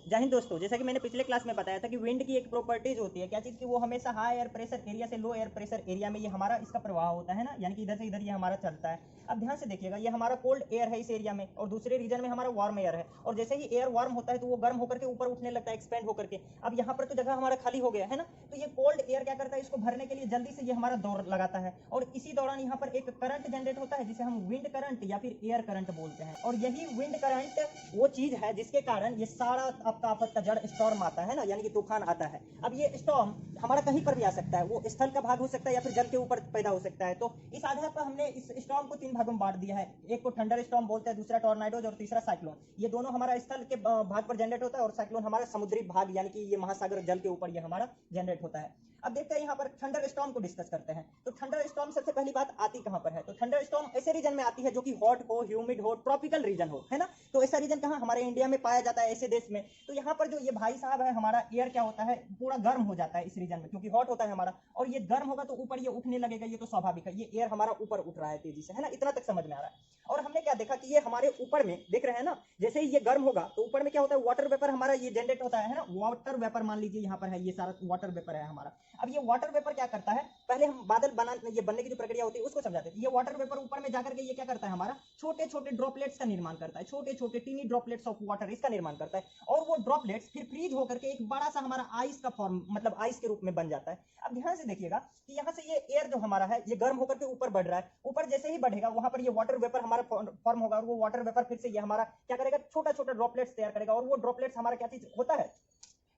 जय हिंद दोस्तों, जैसा कि मैंने पिछले क्लास में बताया था कि विंड की एक प्रॉपर्टीज होती है, क्या चीज़ की, वो हमेशा हाई एयर प्रेशर एरिया से लो एयर प्रेशर एरिया में ये हमारा इसका प्रवाह होता है ना, यानी कि इधर से इधर ये हमारा चलता है। अब ध्यान से देखिएगा, ये हमारा कोल्ड एयर है इस एरिया में और दूसरे रीजन में हमारा वार्म एयर है, और जैसे ही एयर वार्म होता है तो वो गर्म होकर के ऊपर उठने लगता है, एक्सपेंड होकर के। अब यहाँ पर तो जगह हमारा खाली हो गया है ना, तो ये कोल्ड एयर क्या करता है, इसको भरने के लिए जल्दी से ये हमारा दौड़ लगाता है, और इसी दौरान यहाँ पर एक करंट जनरेट होता है जिसे हम विंड करंट या फिर एयर करंट बोलते हैं। और यही विंड करंट वो चीज है जिसके कारण ये सारा आपका आपस का जड़ स्टॉर्म आता है ना, यानी कि तूफान आता है। अब ये स्टॉर्म हमारा कहीं पर भी आ सकता है, वो स्थल का भाग हो सकता है या फिर जल के ऊपर पैदा हो सकता है। तो इस आधार पर हमने इस स्टॉर्म को 3 भागों में बांट दिया है। एक को थंडर स्टॉर्म बोलते हैं, दूसरा टॉर्नाडोज और तीसरा साइक्लोन। ये दोनों हमारा स्थल के भाग पर जनरेट होता है और साइक्लोन हमारा समुद्री भाग यानी कि ये महासागर जल के ऊपर ये हमारा जनरेट होता है। अब देखते हैं यहाँ पर थंडर स्टॉर्म को डिस्कस करते हैं। तो थंडर स्टॉर्म सबसे पहली बात आती कहाँ पर है, तो थंडर स्टॉर्म ऐसे रीजन में आती है जो कि हॉट हो, ह्यूमिड हो, ट्रॉपिकल रीजन हो, है ना। तो ऐसा रीजन कहाँ, हमारे इंडिया में पाया जाता है, ऐसे देश में। तो यहाँ पर जो ये भाई साहब है, हमारा एयर क्या होता है, पूरा गर्म हो जाता है इस रीजन में, क्योंकि हॉट होता है हमारा, और ये गर्म होगा तो ऊपर ये उठने लगेगा, ये तो स्वाभाविक है, ये एयर हमारा ऊपर उठ रहा है तेजी से, है ना। इतना तक समझ में आ रहा है। और हमने क्या देखा कि ये हमारे ऊपर में देख रहे हैं ना, जैसे ही ये गर्म होगा तो ऊपर में क्या होता है, वाटर वेपर हमारा ये जनरेट होता है ना, वाटर वेपर मान लीजिए यहाँ पर है, ये सारा वाटर वेपर है हमारा। अब ये वाटर वेपर क्या करता है, पहले हम बादल बना ये बनने की जो प्रक्रिया होती है उसको समझाते हैं। ये वाटर वेपर ऊपर में जाकर के ये क्या करता है, हमारा छोटे छोटे ड्रॉपलेट्स का निर्माण करता है, छोटे छोटे टीनी ड्रॉपलेट्स ऑफ वाटर इसका निर्माण करता है, और वो ड्रॉपलेट्स फिर फ्रीज होकर के एक बड़ा सा हमारा आइस का फॉर्म, मतलब आइस के रूप में बन जाता है। अब ध्यान से देखिएगा कि यहाँ से ये एयर जो हमारा है ये गर्म होकर के ऊपर बढ़ रहा है, ऊपर जैसे ही बढ़ेगा वहां पर ये वाटर वेपर हमारा फॉर्म होगा, और वो वाटर वेपर फिर से ये हमारा क्या करेगा, छोटा छोटा ड्रॉपलेट्स तैयार करेगा, और वो ड्रॉपलेट्स हमारा क्या चीज होता है,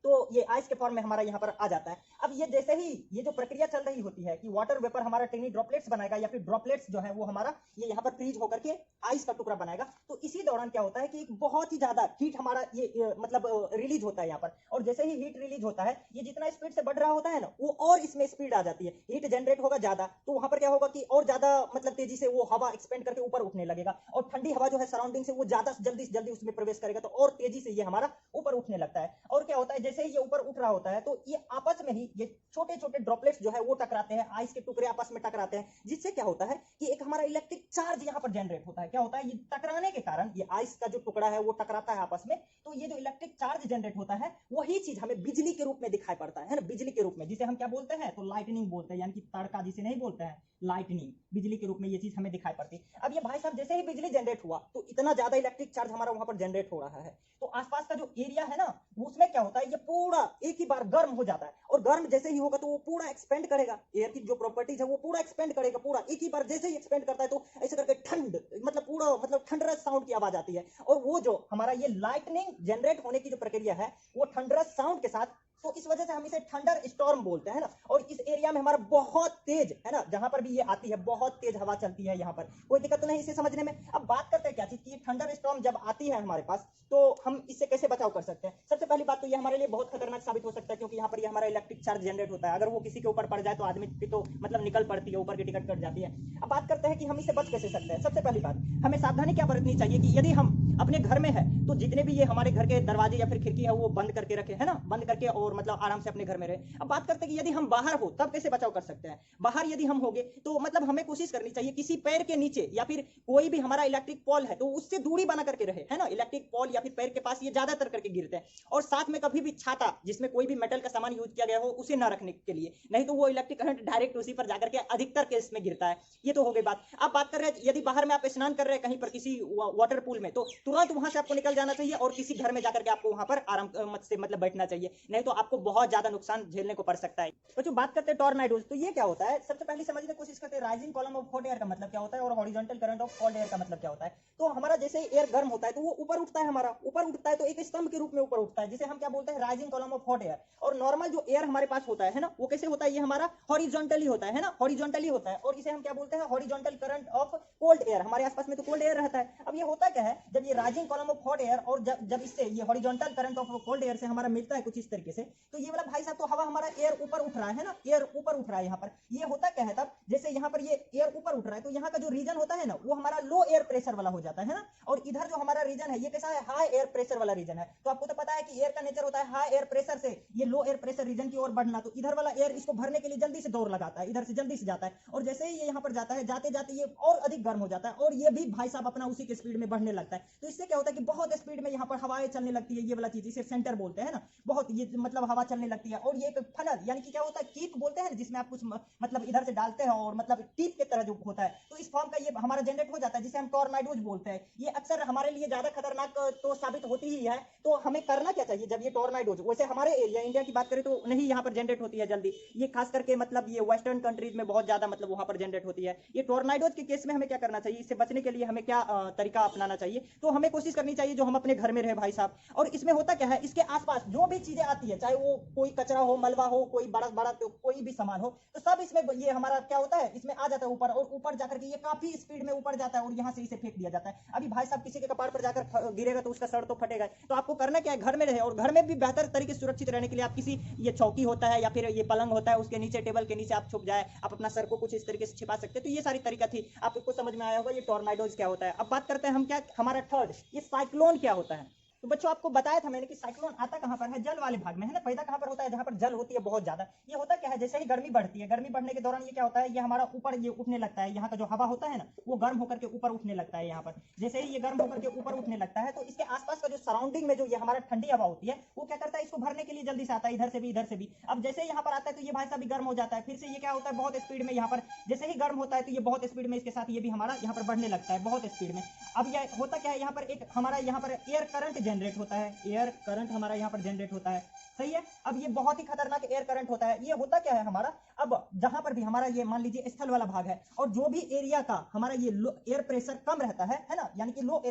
तो ये आइस के फॉर्म में हमारा यहाँ पर आ जाता है। अब ये जैसे ही ये जो प्रक्रिया चल रही होती है कि वाटर वेपर हमारा टेनी ड्रॉपलेट्स बनाएगा, या फिर ड्रॉपलेट्स जो है वो हमारा ये यहाँ पर फ्रीज होकर के आइस का टुकड़ा बनाएगा, तो इसी दौरान क्या होता है कि एक बहुत ही ज्यादा हीट हमारा ये मतलब रिलीज होता है यहाँ पर। और जैसे ही हीट रिलीज होता है, ये जितना स्पीड से बढ़ रहा होता है ना, वो और इसमें स्पीड आ जाती है, हीट जनरेट होगा ज्यादा, तो वहां पर क्या होगा कि और ज्यादा मतलब तेजी से वो हवा एक्सपेंड करके ऊपर उठने लगेगा, और ठंडी हवा जो है सराउंडिंग से वो ज्यादा जल्दी से जल्दी उसमें प्रवेश करेगा, तो और तेजी से ये हमारा ऊपर उठने लगता है। और क्या होता है, जैसे ही ये ऊपर उठ रहा होता है तो ये आपस में ही ये छोटे छोटे ड्रॉपलेट्स जो है वो टकराते हैं, आइस के टुकड़े आपस में टकराते हैं, जिससे क्या होता है कि एक हमारा इलेक्ट्रिक चार्ज यहाँ पर जनरेट होता है। क्या होता है, ये टकराने के कारण ये आइस का जो टुकड़ा है वो टकराता है आपस में, तो ये जो इलेक्ट्रिक चार्ज जनरेट होता है वही चीज हमें बिजली के रूप में दिखाई पड़ता है ना, बिजली के रूप में, जिसे हम क्या बोलते हैं, तो लाइटनिंग बोलते हैं, यानी कि तड़का जिसे नहीं बोलते हैं, लाइटनिंग, बिजली के रूप में ये चीज हमें दिखाई पड़ती है। अब ये भाई साहब जैसे ही बिजली जनरेट हुआ तो इतना ज्यादा इलेक्ट्रिक चार्ज हमारा वहां पर जनरेट हो रहा है, तो आसपास का जो एरिया है ना उसमें क्या होता है, ये पूरा एक ही बार गर्म हो जाता है, और गर्म जैसे ही होगा तो वो पूरा एक्सपेंड करेगा, एयर की जो प्रॉपर्टीज है वो पूरा एक्सपेंड करेगा, पूरा एक ही बार जैसे ही एक्सपेंड करता है तो ऐसे करके ठंड मतलब पूरा मतलब थंडरस साउंड की आवाज आती है, और वो जो हमारा ये लाइटनिंग जनरेट होने की जो प्रक्रिया है वो थंडरस साउंड के साथ, तो इस वजह से हम इसे थंडर स्टॉर्म बोलते हैं ना। और इस एरिया में हमारा बहुत तेज है ना, जहां पर भी ये आती है बहुत तेज हवा चलती है, यहाँ पर कोई दिक्कत तो नहीं इसे समझने में। अब बात करते हैं क्या चीज की, थंडर स्टॉर्म जब आती है हमारे पास तो हम इससे कैसे बचाव कर सकते हैं। सबसे पहली बात तो ये हमारे लिए बहुत खतरनाक साबित हो सकता है, क्योंकि यहाँ पर ये हमारा इलेक्ट्रिक चार्ज जनरेट होता है, अगर वो किसी के ऊपर पड़ जाए तो आदमी की तो मतलब निकल पड़ती है, ऊपर की टिकट कट जाती है। अब बात करते हैं कि हम इससे बच कैसे सकते हैं। सबसे पहली बात, हमें सावधानी क्या बरतनी चाहिए कि यदि हम अपने घर में है तो जितने भी ये हमारे घर के दरवाजे या फिर खिड़की है वो बंद करके रखे, है ना, बंद करके, और मतलब आराम से अपने घर में रहे। अब बात करते हैं कि यदि हम बाहर हो तब कैसे बचाव कर सकते हैं। बाहर यदि हम होंगे तो मतलब हमें कोशिश करनी चाहिए किसी पैर के नीचे या फिर कोई भी हमारा इलेक्ट्रिक पॉल है तो उससे दूरी बना करके रहे, है ना। इलेक्ट्रिक पॉल या फिर पैर के पास ये ज्यादातर करके गिरते हैं, और साथ में कभी भी छाता जिसमें कोई भी मेटल का सामान यूज किया गया हो उसे न रखने के लिए, नहीं तो वो इलेक्ट्रिक करंट डायरेक्ट उसी पर जाकर के अधिकतर केस में गिरता है। ये तो हो गई बात। अब बात कर रहे हैं यदि बाहर में आप स्नान कर रहे हैं कहीं पर किसी वाटर पूल में, तो तुरंत वहां से आपको निकल जाना चाहिए और किसी घर में जाकर के आपको वहां पर आराम से मतलब बैठना चाहिए, नहीं तो आपको बहुत ज्यादा नुकसान झेलने को पड़ सकता है। तो जो बात करते हैं टॉर्नाडोज, तो ये क्या होता है, सबसे पहले समझने की कोशिश करते हैं rising column of hot air का मतलब क्या होता है और horizontal current of cold air का मतलब क्या होता है। तो हमारा जैसे एयर गर्म होता है तो वो ऊपर उठता है, हमारा ऊपर उठता है तो एक स्तंभ के रूप में ऊपर उठता है, जिसे हम क्या बोलते हैं, rising column of hot air. और नॉर्मल जो एयर हमारे पास होता है ना, वो कैसे होता है, ये हमारा हॉरिजॉन्टली होता है ना, हॉरिजॉन्टली होता है, और इसे हम क्या बोलते हैं, horizontal current of cold air. हमारे आसपास में तो कोल्ड एयर रहता है। अब ये होता क्या है, जब ये rising column of hot air और जब इससे ये horizontal current of cold air से हमारा मिलता है कुछ इस तरीके से तो ये वाला भाई साहब तो हवा हमारा एयर ऊपर उठ रहा है ना, एयर ऊपर उठ रहा है यहाँ पर। ये होता क्या है तब, जैसे यहाँ पर ये एयर ऊपर उठ रहा है तो यहाँ का जो रीजन होता है ना वो हमारा लो एयर प्रेशर वाला हो जाता है ना, और इधर जो हमारा रीजन है ये कैसा है, हाई एयर प्रेशर वाला रीजन है। तो आपको तो पता है कि एयर का नेचर होता है हाई एयर प्रेशर से ये लो एयर प्रेशर रीजन की ओर बढ़ना, तो इधर वाला एयर इसको भरने के लिए जल्दी से दौड़ लगाता है, इधर से जल्दी से जाता है, और जैसे ही ये यहाँ पर जाता है जाते जाते ये और अधिक गर्म हो जाता है, और ये भी भाई साहब अपना उसी के स्पीड में बढ़ने लगता है। तो इससे क्या होता है कि बहुत स्पीड में यहाँ पर हवाएं चलने लगती है, ये वाला चीज इसे सेंटर बोलते हैं ना, बहुत ये मतलब हवा चलने लगती है। और ये एक फनल यानी कि क्या होता है, कीप बोलते हैं जिसमें आप कुछ मतलब इधर से डालते हैं और मतलब टीप की तरह जो होता है, तो इस फॉर्म का ये हमारा जनरेट हो जाता है जिसे हम टॉर्नाडोज बोलते हैं। ये अक्सर हमारे लिए ज्यादा खतरनाक तो साबित होती ही है। तो हमें करना क्या चाहिए जब ये टॉर्नाडोज, वैसे हमारे एरिया इंडिया की बात करें तो नहीं यहाँ पर जनरेट होती है जल्दी, ये खास करके मतलब ये वेस्टर्न कंट्रीज में बहुत ज्यादा मतलब वहां पर जनरेट होती है। ये टॉर्नाडोज के केस में हमें क्या करना चाहिए, इससे बचने के लिए हमें क्या तरीका अपनाना चाहिए, तो हमें कोशिश करनी चाहिए जो हम अपने घर में रहे भाई साहब। और इसमें होता क्या है, इसके आसपास जो भी चीजें आती है, चाहे वो कोई कचरा हो, मलबा हो, कोई बड़ा बड़ा तो कोई भी सामान हो, तो सब इसमें ये हमारा क्या होता है, इसमें आ जाता है ऊपर, और ऊपर जाकर के ये काफी स्पीड में ऊपर जाता है और यहाँ से इसे फेंक दिया जाता है। अभी भाई साहब किसी के कपार पर जाकर गिरेगा तो उसका सर तो फटेगा। तो आपको करना क्या है, घर में रहे, और घर में भी बेहतर तरीके से सुरक्षित रहने के लिए आप किसी ये चौकी होता है या फिर ये पलंग होता है उसके नीचे, टेबल के नीचे आप छुप जाए, आप अपना सर को कुछ इस तरीके से छिपा सकते हैं। तो ये सारी तरीका थी, आपको समझ में आया होगा ये टॉर्नाडोज क्या होता है। अब बात करते हैं हम क्या, हमारा थर्ड, ये साइक्लोन क्या होता है। तो बच्चों आपको बताया था मैंने कि साइक्लोन आता कहां पर है, जल वाले भाग में है ना, पैदा कहां पर होता है, जहां पर जल होती है बहुत ज्यादा। ये होता क्या है, जैसे ही गर्मी बढ़ती है, गर्मी बढ़ने के दौरान ये क्या होता है, ये हमारा ऊपर ये उठने लगता है, यहाँ का जो हवा होता है ना वो गर्म होकर के ऊपर उठने लगता है। यहाँ पर जैसे ही ये गर्म होकर के ऊपर उठने लगता है तो इसके आसपास का जो सराउंडिंग में जो ये हमारा ठंडी हवा होती है वो क्या करता है, इसको भरने के लिए जल्दी से आता है, इधर से भी इधर से भी। अब जैसे यहाँ पर आता है तो ये भाई साहब भी गर्म हो जाता है, फिर से ये क्या होता है, बहुत स्पीड में यहाँ पर जैसे ही गर्म होता है तो ये बहुत स्पीड में इसके साथ ये भी हमारा यहाँ पर बढ़ने लगता है बहुत स्पीड में। अब ये होता क्या है, यहाँ पर एक हमारा यहाँ पर एयर करंट जनरेट होता है, एयर करंट हमारा यहाँ पर जनरेट होता है, सही है। अब ये बहुत ही खतरनाक एयर करंट होता है। ये होता क्या है हमारा, अब जहां पर भी हमारा ये मान लीजिए स्थल वाला भाग है और जो भी एरिया का हमारा ये एयर प्रेशर कम रहता है ना, यानी कि लो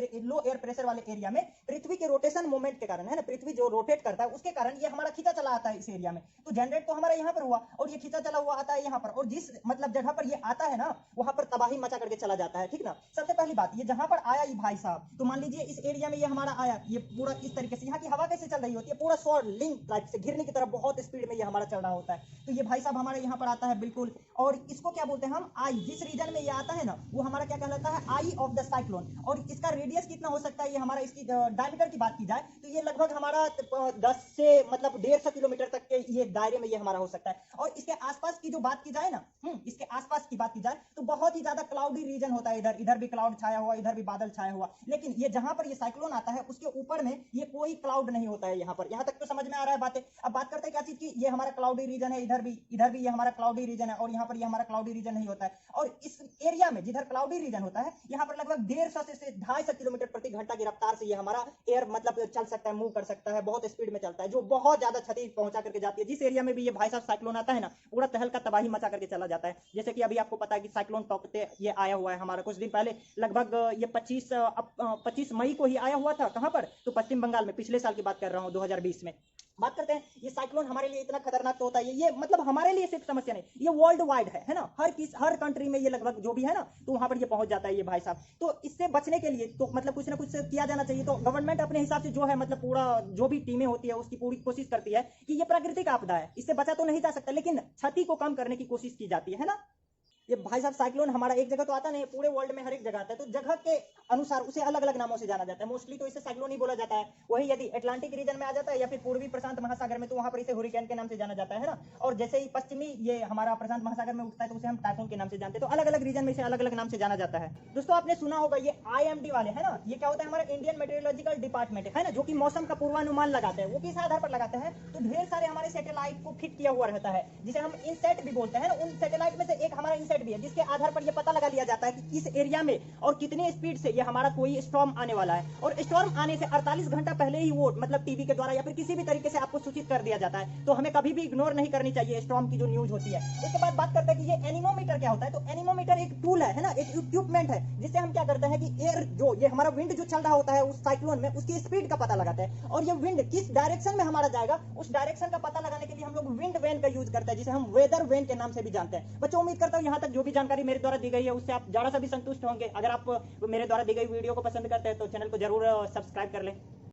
एयर प्रेशर वाले एरिया में पृथ्वी के रोटेशन मूवमेंट के कारण है ना, पृथ्वी जो रोटेट करता है उसके कारण ये हमारा खींचा चला आता है इस एरिया में। तो जनरेट तो हमारा यहाँ पर हुआ और ये खींचा चला हुआ आता है यहाँ पर, और जिस मतलब जगह पर ये आता है ना वहां पर तबाही मचा करके चला जाता है, ठीक ना। सबसे पहली बात, ये जहां पर आया ये भाई साहब, तो मान लीजिए इस एरिया में ये हमारा आया, ये पूरा इस तरीके से यहाँ की हवा कैसे चल रही होती है, पूरा सॉर्ड लिंक टाइप से घिरने की तरफ बहुत स्पीड में ये हमारा चल रहा होता है। तो ये भाई साहब हमारे यहाँ पर आता है बिल्कुल, और इसको क्या बोलते हैं हम, आई, जिस रीजन में ये आता है ना वो हमारा क्या कहलाता है, आई ऑफ द साइक्लोन। और इसका रेडियस कितना हो सकता है, ये हमारा इसकी डायमीटर की बात की जाए तो ये लगभग हमारा 10 से मतलब 150 किलोमीटर तक के ये दायरे में ये हमारा हो सकता है। और इसके आसपास की जो बात की जाए ना, इसके आसपास की बात की जाए तो बहुत ही ज्यादा क्लाउडी रीजन होता है, इधर इधर भी क्लाउड छाया हुआ, इधर भी बादल छाया हुआ, लेकिन ये जहां पर ये साइक्लोन आता है उसके ऊपर में ये कोई क्लाउड नहीं होता है यहाँ पर। यहाँ तक तो समझ में आ रहा है बातें। अब बात करते हैं क्या चीज की, ये हमारा क्लाउडी रीजन है, इधर भी ये हमारा क्लाउडी रीजन है, और यहाँ पर ये हमारा क्लाउडी रीजन नहीं होता है। और इस एरिया में जिधर क्लाउडी रीजन होता है यहाँ पर लगभग 150 से 250 किलोमीटर प्रति घंटा की रफ्तार से ये हमारा एयर मतलब चल सकता है, मूव कर सकता है, बहुत स्पीड में चलता है, जो बहुत ज्यादा क्षति पहुंचा करके जाती है। जिस एरिया में भी ये भाई साहब साइक्लोन आता है ना पूरा तहलका तबाही मचा करके चला जाता है। जैसे कि अभी आपको पता है कि साइक्लोन टॉकते ये आया हुआ है हमारा कुछ दिन पहले, लगभग ये 25 मई को ही आया हुआ था। कहां पर, तो पश्चिम बंगाल में, पिछले साल की बात कर रहा हूं 2020 में। बात करते हैं ये साइक्लोन हमारे लिए इतना खतरनाक तो होता है, ये मतलब हमारे लिए सिर्फ समस्या नहीं, ये वर्ल्ड वाइड है ना, हर कंट्री में ये लगभग जो भी है ना तो वहां पर ये पहुंच जाता है ये भाई साहब। तो इससे बचने के लिए तो मतलब कुछ ना कुछ किया जाना चाहिए। तो गवर्नमेंट अपने हिसाब से जो है मतलब पूरा जो भी टीमें होती है उसकी पूरी कोशिश करती है कि ये प्राकृतिक आपदा है, इससे बचा तो नहीं जा सकता लेकिन क्षति को कम करने की कोशिश की जाती है ना। ये भाई साहब साइक्लोन हमारा एक जगह तो आता नहीं, पूरे वर्ल्ड में हर एक जगह आता है, तो जगह के अनुसार उसे अलग अलग नामों से जाना जाता है। मोस्टली तो इसे साइक्लोन ही बोला जाता है। वही यदि अटलांटिक रीजन में आ जाता है या फिर पूर्वी प्रशांत महासागर में तो वहां पर इसे हुरिकेन के नाम से जाना जाता है ना। और जैसे ही पश्चिमी ये हमारा प्रशांत महासागर में उठता है तो उसे हम टाइफून के नाम से जानते हैं। तो अलग अलग रीजन में इसे अलग अलग नाम से जाना जाता है। दोस्तों आपने सुना होगा ये IMD वाले है ना, ये क्या होता है, हमारा इंडियन मेट्रोलॉजिकल डिपार्टमेंट है ना, जो कि मौसम का पूर्वानुमान लगाते हैं। वो किस आधार पर लगाते हैं, तो ढेर सारे हमारे सैटेलाइट को फिट किया हुआ रहता है जिसे हम इनसेट भी बोलते हैं। उन सैटेलाइट में से एक हमारा इनसेट भी है जिसके आधार ये पता लगा लिया जाता है कि किस एरिया में और कितने स्पीड से ये हमारा कोई स्टॉर्म आने वाला है। और स्टॉर्म आने से 48 घंटा पहले ही वो मतलब टीवी के द्वारा या फिर किसी भी तरीके से आपको सूचित कर दिया जाता है। तो हमें कभी भी इग्नोर नहीं करनी चाहिए स्टॉर्म की जो न्यूज होती है। उसके बाद बात करते हैं कि ये एनीमोमीटर क्या होता है। तो एनीमोमीटर एक टूल है ना, एक इक्विपमेंट है जिससे हम क्या करते हैं कि एयर जो ये हमारा विंड जो चल रहा होता है उस साइक्लोन में उसकी स्पीड का पता लगाते हैं और ये विंड किस डायरेक्शन में हमारा जाएगा उस डायरेक्शन का पता लगाने के लिए हम लोग विंड वेन का यूज करते हैं जिसे हम वेदर वेन के नाम से भी जानते हैं। बच्चों उम्मीद करता हूं यहां तक जो भी जानकारी मेरे द्वारा दी गई है उससे आप जरा सा भी संतुष्ट होंगे। अगर आप मेरे द्वारा दी गई वीडियो को पसंद करते हैं तो चैनल को जरूर सब्सक्राइब कर लें।